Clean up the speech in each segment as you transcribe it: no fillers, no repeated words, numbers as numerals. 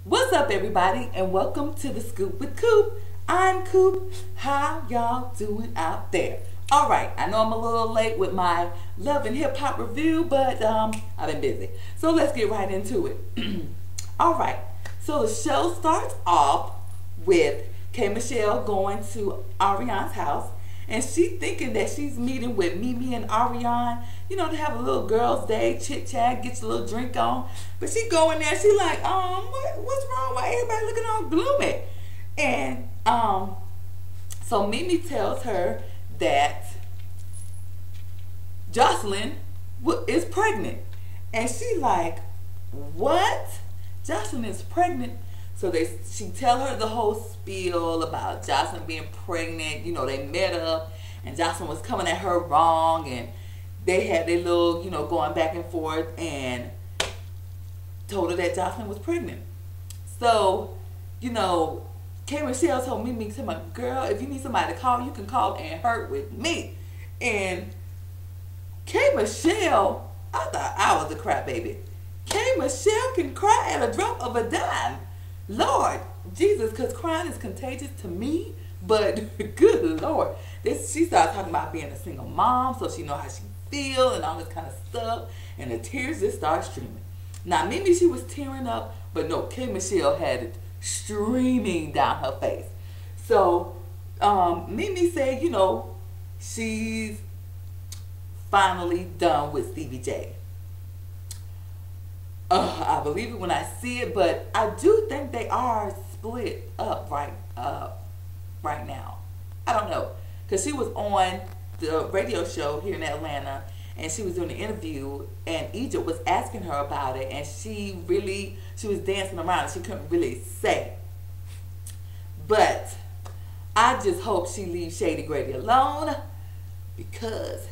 What's up, everybody, and welcome to the Scoop with Coop. I'm Coop. How y'all doing out there? All right, I know I'm a little late with my love and hip hop review, but I've been busy. So let's get right into it. All right, so the show starts off with K. Michelle going to Ariane's house, and she thinking that she's meeting with Mimi and Ariane, you know, to have a little girls' day, chit chat, get your little drink on. But she go in there, she like, what's wrong? Why everybody looking all gloomy? And so Mimi tells her that Jocelyn is pregnant, and she like, what? Jocelyn is pregnant? So she tell her the whole spiel about Jocelyn being pregnant. You know, they met up and Jocelyn was coming at her wrong, and they had their little, you know, going back and forth, and told her that Jocelyn was pregnant. So, you know, K. Michelle told Mimi, to my girl, if you need somebody to call, you can call and hurt with me. And K. Michelle, I thought I was a crybaby. K. Michelle can cry at a drop of a dime. Lord Jesus, because crying is contagious to me, but good Lord. She started talking about being a single mom, so she know how she feel and all this kind of stuff, and the tears just start streaming. Now, Mimi, she was tearing up, but no, K. Michelle had it streaming down her face. So, Mimi said, you know, she's finally done with Stevie J. I believe it when I see it, but I do think they are split up right now. I don't know, because she was on the radio show here in Atlanta, and she was doing an interview, and Egypt was asking her about it, and she was dancing around, and she couldn't really say. But I just hope she leaves Shady Grady alone, because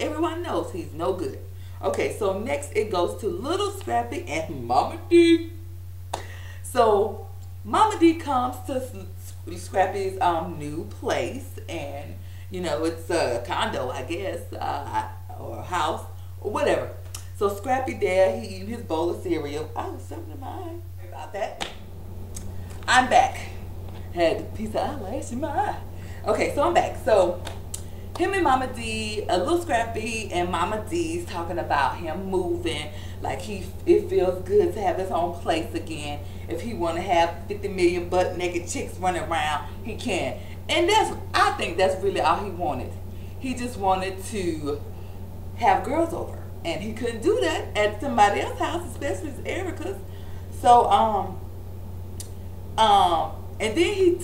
everyone knows he's no good. Okay, so next it goes to Little Scrappy and Mama D. So Mama D comes to Scrappy's new place, and you know, it's a condo, I guess, or a house, or whatever. So Scrappy there, he eating his bowl of cereal. I was something to mind about that. I'm back. Had a piece of eyelash in my eye. Okay, so I'm back. So him and Mama D, a Little Scrappy and Mama D's talking about him moving, like it feels good to have his own place again. If he want to have 50 million butt naked chicks running around, he can. And I think that's really all he wanted. He just wanted to have girls over, and he couldn't do that at somebody else's house, especially Erica's. So and then he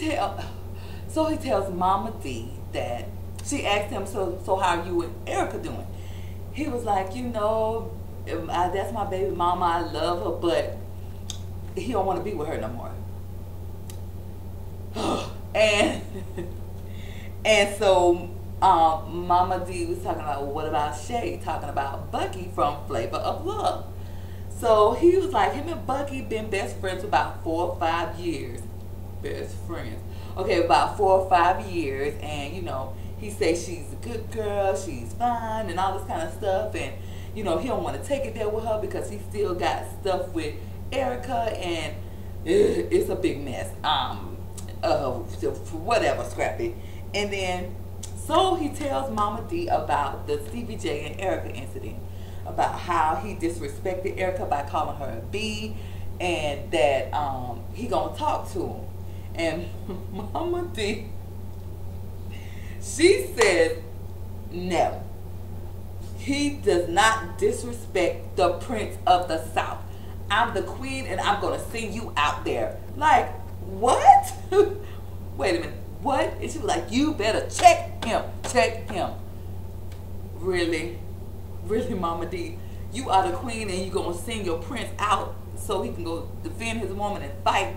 tells Mama D that. She asked him, so how are you and Erica doing? He was like, you know, that's my baby mama. I love her, but he don't want to be with her no more. and so Mama D was talking about, well, what about Shay? Talking about Bucky from Flavor of Love. So he was like, him and Bucky been best friends for about 4 or 5 years. Best friends. Okay, about 4 or 5 years, and you know, he says she's a good girl, she's fine, and all this kind of stuff. And, you know, he don't want to take it there with her because he still got stuff with Erica, and it's a big mess. Whatever, Scrappy. And then, so he tells Mama D about the Stevie J and Erica incident, about how he disrespected Erica by calling her a B, and that he gonna talk to him. And Mama D, she said, no, he does not disrespect the Prince of the South. I'm the queen, and I'm going to sing you out there. Like, what? Wait a minute, what? And she was like, you better check him. Really? Really, Mama D? You are the queen, and you're going to sing your prince out so he can go defend his woman and fight?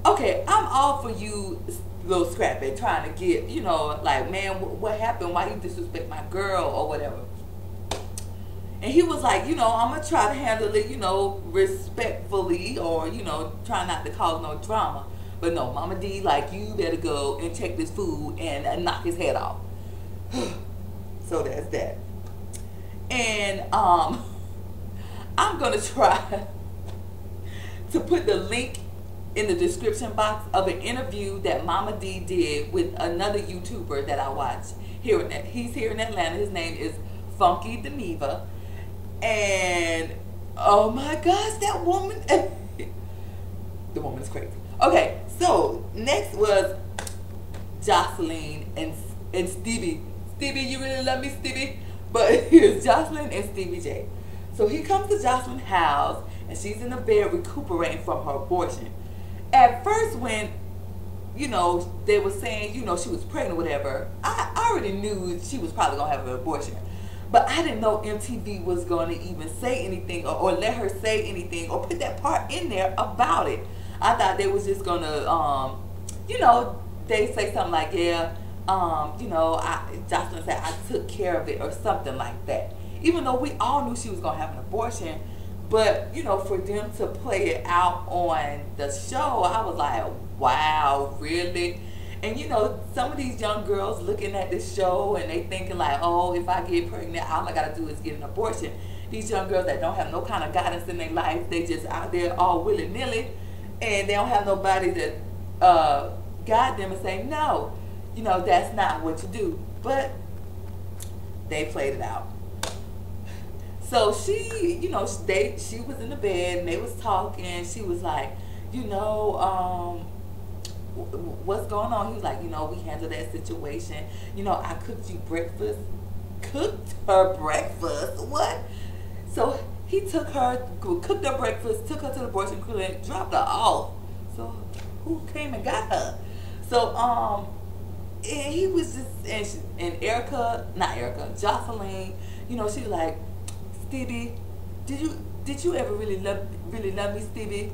Okay, I'm all for you, Little Scrappy, trying to get, you know, like, man, what happened? Why you disrespect my girl or whatever? And he was like, you know, I'm going to try to handle it, you know, respectfully, or, you know, try not to cause no drama. But no, Mama D, like, you better go and check this fool and knock his head off. So that's that. And I'm going to try to put the link in the description box of an interview that Mama D did with another YouTuber that I watch here in he's here in Atlanta. His name is Funky Deneva. And oh my gosh, that woman the woman is crazy. Okay, so next was Jocelyn and Stevie. Stevie, you really love me, Stevie? But here's Jocelyn and Stevie J. So he comes to Jocelyn's house and she's in the bed recuperating from her abortion. At first, when, you know, they were saying, you know, she was pregnant or whatever, I already knew she was probably going to have an abortion. But I didn't know MTV was going to even say anything or let her say anything or put that part in there about it. I thought they was just going to, you know, they say something like, yeah, you know, Jocelyn said I took care of it or something like that. Even though we all knew she was going to have an abortion. But, you know, for them to play it out on the show, I was like, wow, really? And, you know, some of these young girls looking at this show and they thinking like, oh, if I get pregnant, all I got to do is get an abortion. These young girls that don't have no kind of guidance in their life, they just out there all willy-nilly. And they don't have nobody to guide them and say, no, you know, that's not what you do. But they played it out. So she, you know, she was in the bed and they was talking. She was like, you know, what's going on? He was like, you know, we handled that situation. You know, I cooked you breakfast. Cooked her breakfast? What? So he took her, cooked her breakfast, took her to the abortion clinic, dropped her off. So who came and got her? So, and he was just, and Jocelyn, you know, she was like, Stevie, did you ever really love me, Stevie?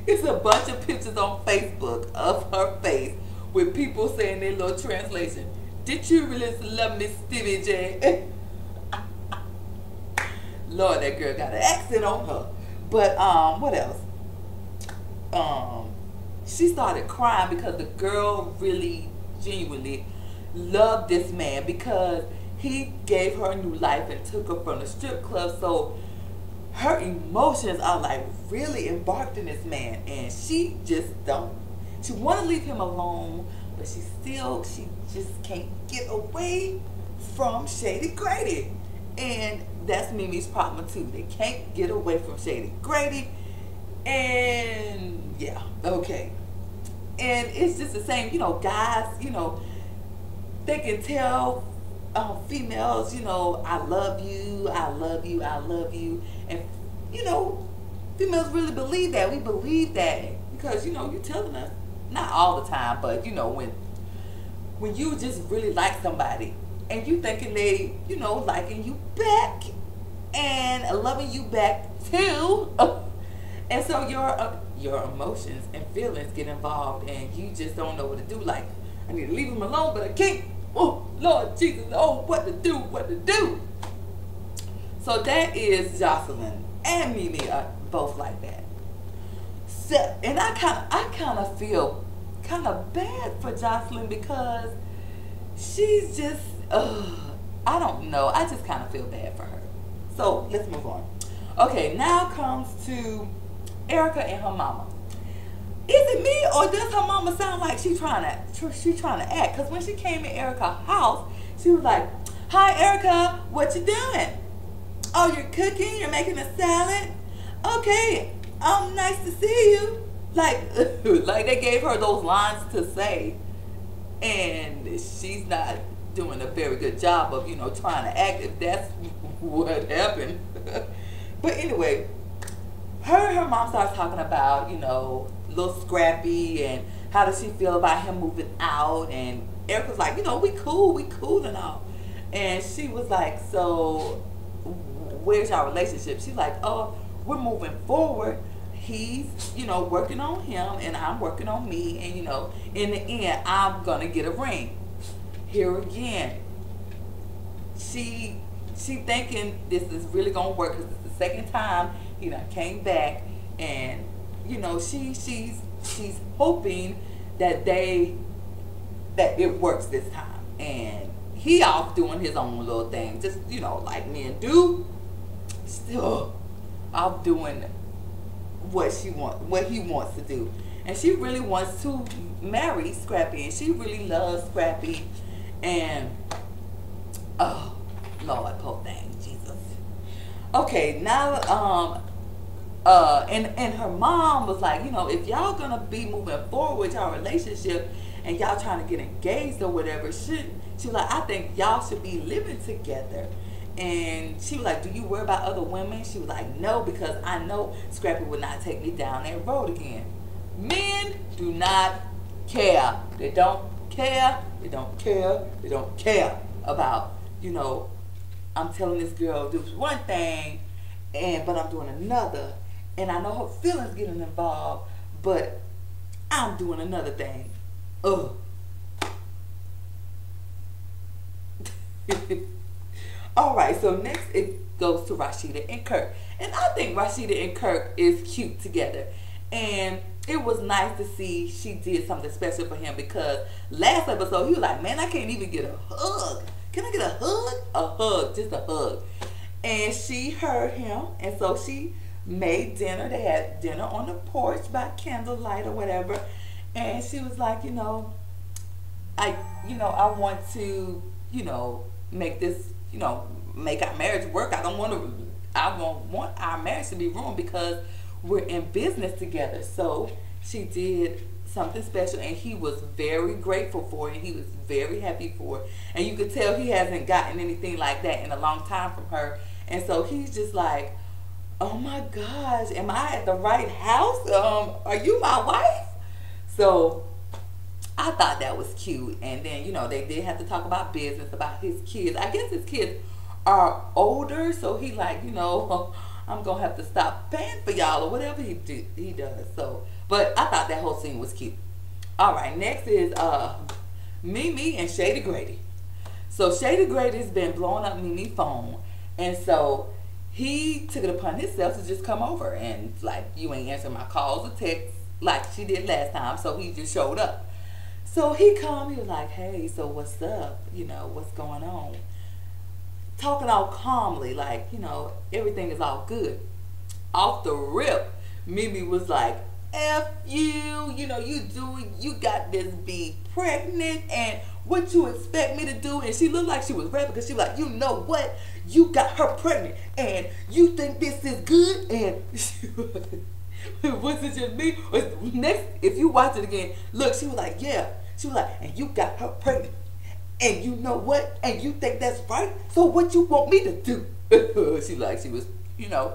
It's a bunch of pictures on Facebook of her face with people saying their little translation. Did you really love me, Stevie J? Lord, that girl got an accent on her. But what else? She started crying because the girl really genuinely loved this man because he gave her a new life and took her from the strip club. So her emotions are like really embarked in this man, and she just don't. She want to leave him alone, but she just can't get away from Shady Grady, and that's Mimi's problem too. They can't get away from Shady Grady, and yeah, okay. And it's just the same, you know, guys, you know, they can tell females, you know, I love you, I love you, I love you. And, you know, females really believe that. We believe that because, you know, you're telling us, not all the time, but, you know, when you just really like somebody and you thinking they, you know, liking you back and loving you back too. And so your emotions and feelings get involved and you just don't know what to do. Like, I need to leave him alone, but I can't. Oh, Lord Jesus, oh, what to do. So that is Jocelyn and Mimi are both like that. So, and I kind of feel kind of bad for Jocelyn because she's just, I don't know. I just kind of feel bad for her. So let's move on. Okay, now comes to Erica and her mama. Is it me or does her mama sound like she's trying to act? Because when she came in Erica's house, she was like, "Hi, Erica, what you doing? Oh, you're cooking? You're making a salad? Okay, nice to see you." Like, like they gave her those lines to say, and she's not doing a very good job of, you know, trying to act if that's what happened. But anyway, her mom starts talking about, you know, little Scrappy and how does she feel about him moving out, and Erica's like, you know, we cool and all. And she was like, so where's our relationship? She's like, oh, we're moving forward. He's, you know, working on him and I'm working on me, and, you know, in the end I'm gonna get a ring. Here again, she thinking this is really gonna work because it's the second time he done came back, and, you know, she's hoping that it works this time, and he off doing his own little thing, just, you know, like men do, still off doing what he wants to do. And she really wants to marry Scrappy, and she really loves Scrappy. And oh Lord, poor thing, Jesus. Okay, now and her mom was like, you know, if y'all gonna be moving forward with y'all relationship and y'all trying to get engaged or whatever, she was like, I think y'all should be living together. And she was like, do you worry about other women? She was like, no, because I know Scrappy would not take me down that road again. Men do not care. They don't care. They don't care. They don't care about, you know, I'm telling this girl do one thing, but I'm doing another. And I know her feelings getting involved, but I'm doing another thing. Ugh. Alright, so next it goes to Rashida and Kirk. And I think Rashida and Kirk is cute together. And it was nice to see she did something special for him, because last episode he was like, man, I can't even get a hug. Can I get a hug? A hug, just a hug. And she heard him, and so she made dinner. They had dinner on the porch by candlelight or whatever. And she was like, you know, I want to, you know, make this, you know, make our marriage work. I don't want our marriage to be ruined because we're in business together. So she did something special, and he was very grateful for it. He was very happy for it. And you could tell he hasn't gotten anything like that in a long time from her. And so he's just like, oh my gosh, am I at the right house? Are you my wife? So I thought that was cute. And then, you know, they did have to talk about business, about his kids. I guess his kids are older, so he like, you know, I'm gonna have to stop paying for y'all or whatever he does. So, but I thought that whole scene was cute. All right, next is Mimi and Shady Grady. So Shady Grady's been blowing up Mimi's phone, and so he took it upon himself to just come over and like, you ain't answering my calls or texts like she did last time. So he just showed up. So he was like, hey, so what's up? You know, what's going on? Talking all calmly, like, you know, everything is all good. Off the rip, Mimi was like, F you, you know, you got this bee pregnant, and what you expect me to do? And she looked like she was rapping, because she was like, you know what? You got her pregnant, and you think this is good? And was it just me? Next, if you watch it again, look, she was like, yeah. She was like, and you got her pregnant. And you know what? And you think that's right? So what you want me to do? She was, you know,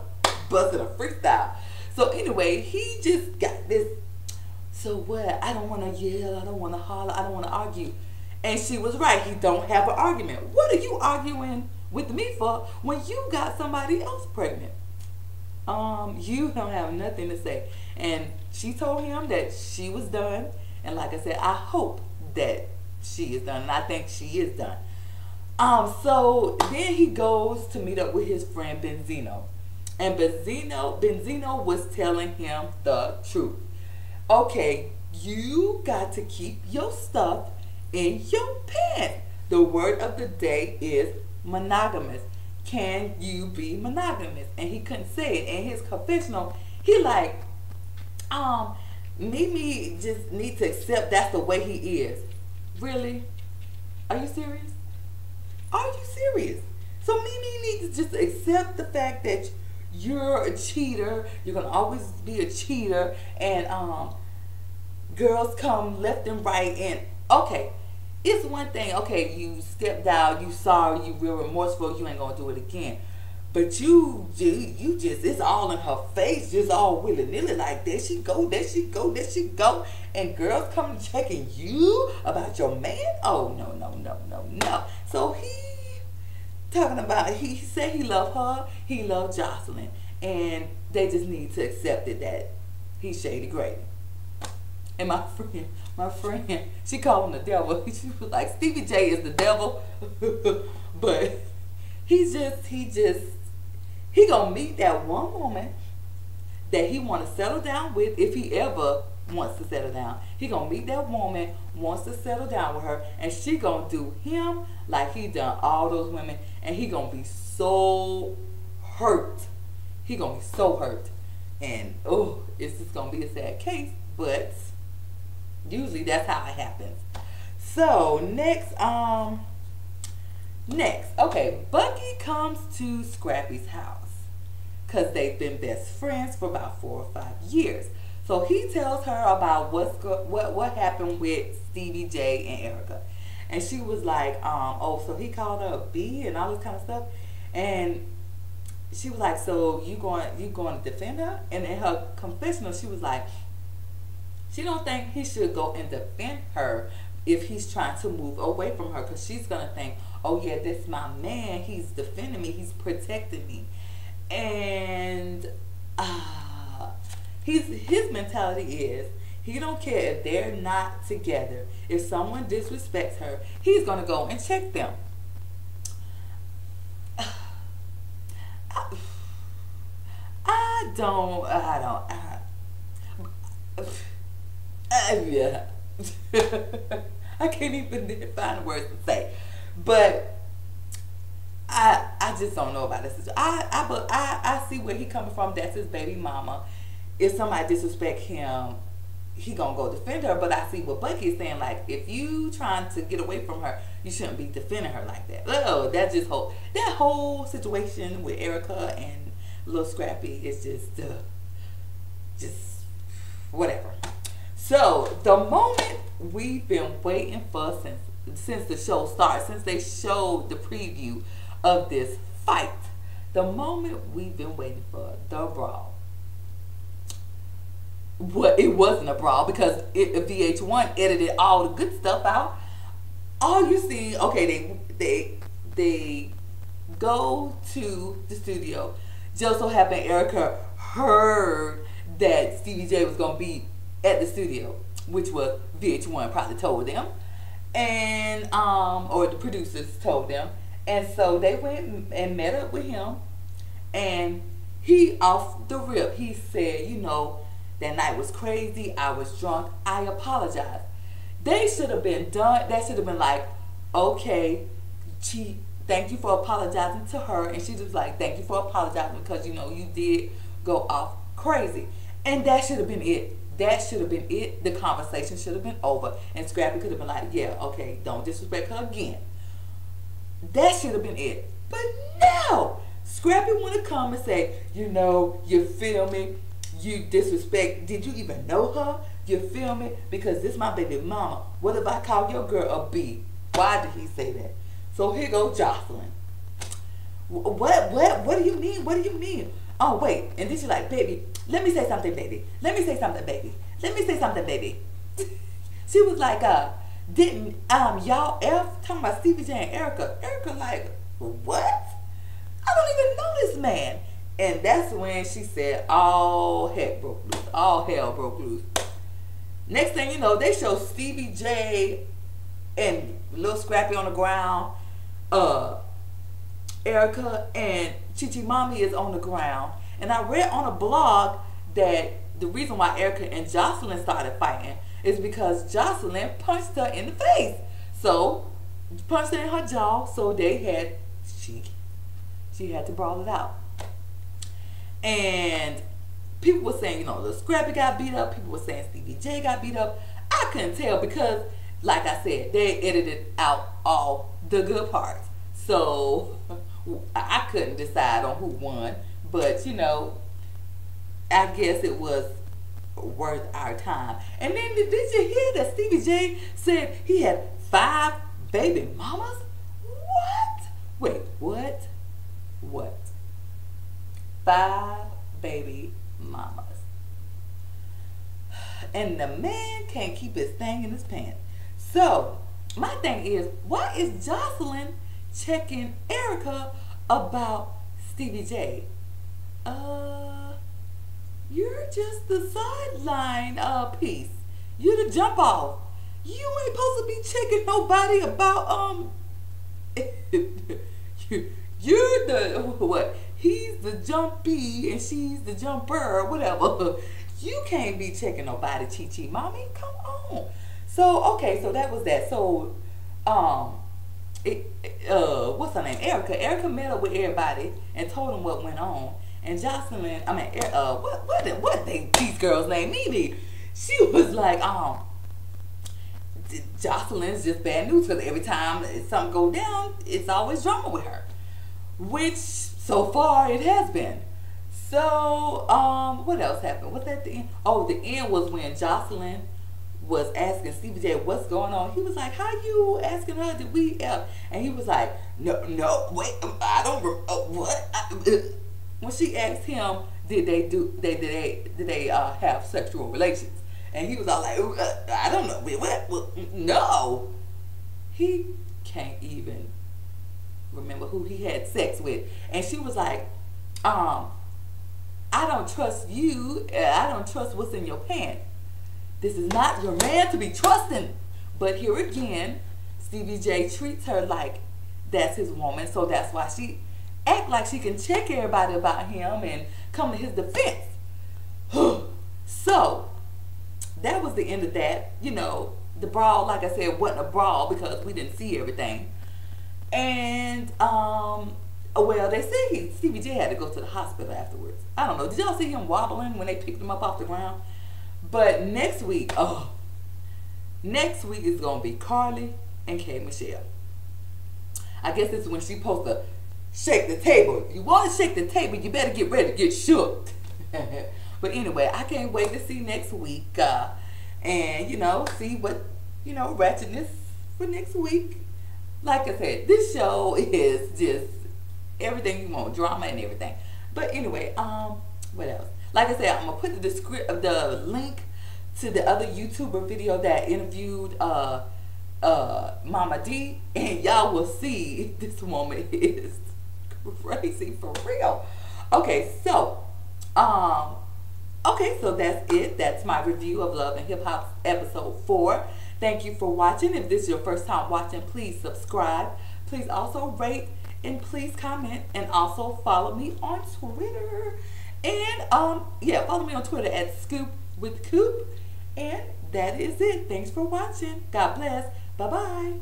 busting a freestyle. So anyway, he just got this, so what? I don't want to yell. I don't want to holler. I don't want to argue. And she was right. He don't have an argument. What are you arguing with me for when you got somebody else pregnant? You don't have nothing to say. And she told him that she was done. And like I said, I hope that she is done, and I think she is done. So then he goes to meet up with his friend Benzino, and Benzino was telling him the truth. Okay, you got to keep your stuff in your pants. The word of the day is monogamous. Can you be monogamous? And he couldn't say it. In his confessional, he like, Mimi just need to accept that's the way he is. Really? Are you serious? Are you serious? So Mimi needs to just accept the fact that you're a cheater. You're gonna always be a cheater, and girls come left and right. And okay, it's one thing. Okay, you stepped out. You sorry. You real remorseful. You ain't gonna do it again. But you just, it's all in her face, just all willy-nilly, like, there she go, there she go, there she go. And girls come checking you about your man? Oh, no, no, no, no, no. So he talking about, he said he loved her, he loved Jocelyn. And they just need to accept it that he's Shady Grady. And my friend, she called him the devil. She was like, Stevie J is the devil. But he gonna meet that one woman that he want to settle down with, if he ever wants to settle down. He gonna meet that woman, wants to settle down with her, and she gonna do him like he done all those women, and he gonna be so hurt. He gonna be so hurt. And oh, it's just gonna be a sad case, but usually that's how it happens. So next, okay, Bucky comes to Scrappy's house because they've been best friends for about 4 or 5 years. So he tells her about what happened with Stevie J and Erica, and she was like, oh, so he called her a B and all this kind of stuff, and she was like, so you going to defend her? And in her confessional, she was like, she don't think he should go and defend her if he's trying to move away from her, because she's gonna think, oh yeah, this my man, he's defending me, he's protecting me. And his mentality is he don't care if they're not together. If someone disrespects her, he's gonna go and check them. Yeah. I can't even find the words to say, but I just don't know about this. I see where he coming from. That's his baby mama. If somebody disrespect him, he gonna go defend her. But I see what Bucky is saying. Like, if you trying to get away from her, you shouldn't be defending her like that. Oh, that whole situation with Erica and Little Scrappy is just whatever. So the moment we've been waiting for since the show started, since they showed the preview of this fight, the moment we've been waiting for, the brawl. It wasn't a brawl because VH1 edited all the good stuff out. All you see, okay, they go to the studio. Just so happened Erica heard that Stevie J was gonna be at the studio, which was VH1 probably told them, and or the producers told them, and so they went and met up with him, and he off the rip, he said, you know, that night was crazy, I was drunk, I apologize. They should have been done. That should have been like, okay, thank you for apologizing to her, and she was like, thank you for apologizing because you know you did go off crazy, and that should have been it. That should have been it. The conversation should have been over. And Scrappy could have been like, yeah, okay, don't disrespect her again. That should have been it. But no! Scrappy want to come and say, you know, you feel me? You disrespect. Did you even know her? You feel me? Because this my baby mama. What if I call your girl a B? Why did he say that? So here goes Jocelyn. What do you mean? What do you mean? Oh, wait. And then she's like, baby, let me say something, baby. Let me say something, baby. Let me say something, baby. She was like, didn't y'all ever talking about Stevie J and Erica? Erica like, what? I don't even know this man. And that's when she said, all heck broke loose. All hell broke loose. Next thing you know, they show Stevie J and Little Scrappy on the ground. Erica and Chi Mommy is on the ground. And I read on a blog that the reason why Erica and Jocelyn started fighting is because Jocelyn punched her in the face. So, punched her in her jaw, so she had to brawl it out. And people were saying, you know, the Scrappy got beat up. People were saying Stevie J got beat up. I couldn't tell because, like I said, they edited out all the good parts. So, I couldn't decide on who won. But, you know, I guess it was worth our time. And then, did you hear that Stevie J said he had 5 baby mamas? What? Wait, what? What? 5 baby mamas. And the man can't keep his thing in his pants. So, my thing is, why is Jocelyn checking Erica about Stevie J? You're just the sideline piece. You're the jump off. You ain't supposed to be checking nobody about you're the what? He's the jumpy and she's the jumper, whatever. You can't be checking nobody, Chi Mommy. Come on. So okay, so that was that. So what's her name? Erica. Erica met up with everybody and told them what went on. And Jocelyn, these girls named Mimi. She was like, Jocelyn's just bad news because every time something go down, it's always drama with her. Which so far it has been. So, what else happened? What's at the end? Oh, the end was when Jocelyn was asking Stevie J what's going on. He was like, how you asking her, did we and he was like, no, wait, I don't, what? When she asked him, did they have sexual relations? And he was all like, I don't know, what? No. He can't even remember who he had sex with. And she was like, I don't trust you. I don't trust what's in your pants. This is not your man to be trusting. But here again, Stevie J treats her like that's his woman. So that's why she act like she can check everybody about him and come to his defense. So that was the end of that. You know, the brawl, like I said, wasn't a brawl because we didn't see everything. And well, they say Stevie J had to go to the hospital afterwards. I don't know. Did y'all see him wobbling when they picked him up off the ground? But next week is gonna be Carly and K. Michelle. I guess this is when she's supposed to shake the table. If you want to shake the table, you better get ready to get shook. But anyway, I can't wait to see next week. And see what ratchetness for next week. Like I said, this show is just everything you want, drama and everything. But anyway, what else? Like I said, I'm gonna put the link to the other YouTuber video that interviewed Mama D, and y'all will see this woman is crazy for real. Okay, so that's it. That's my review of Love and Hip Hop episode 4. Thank you for watching. If this is your first time watching, please subscribe. Please also rate and please comment, and also follow me on Twitter. And follow me on Twitter at ScoopWithCoop. And that is it. Thanks for watching. God bless. Bye-bye.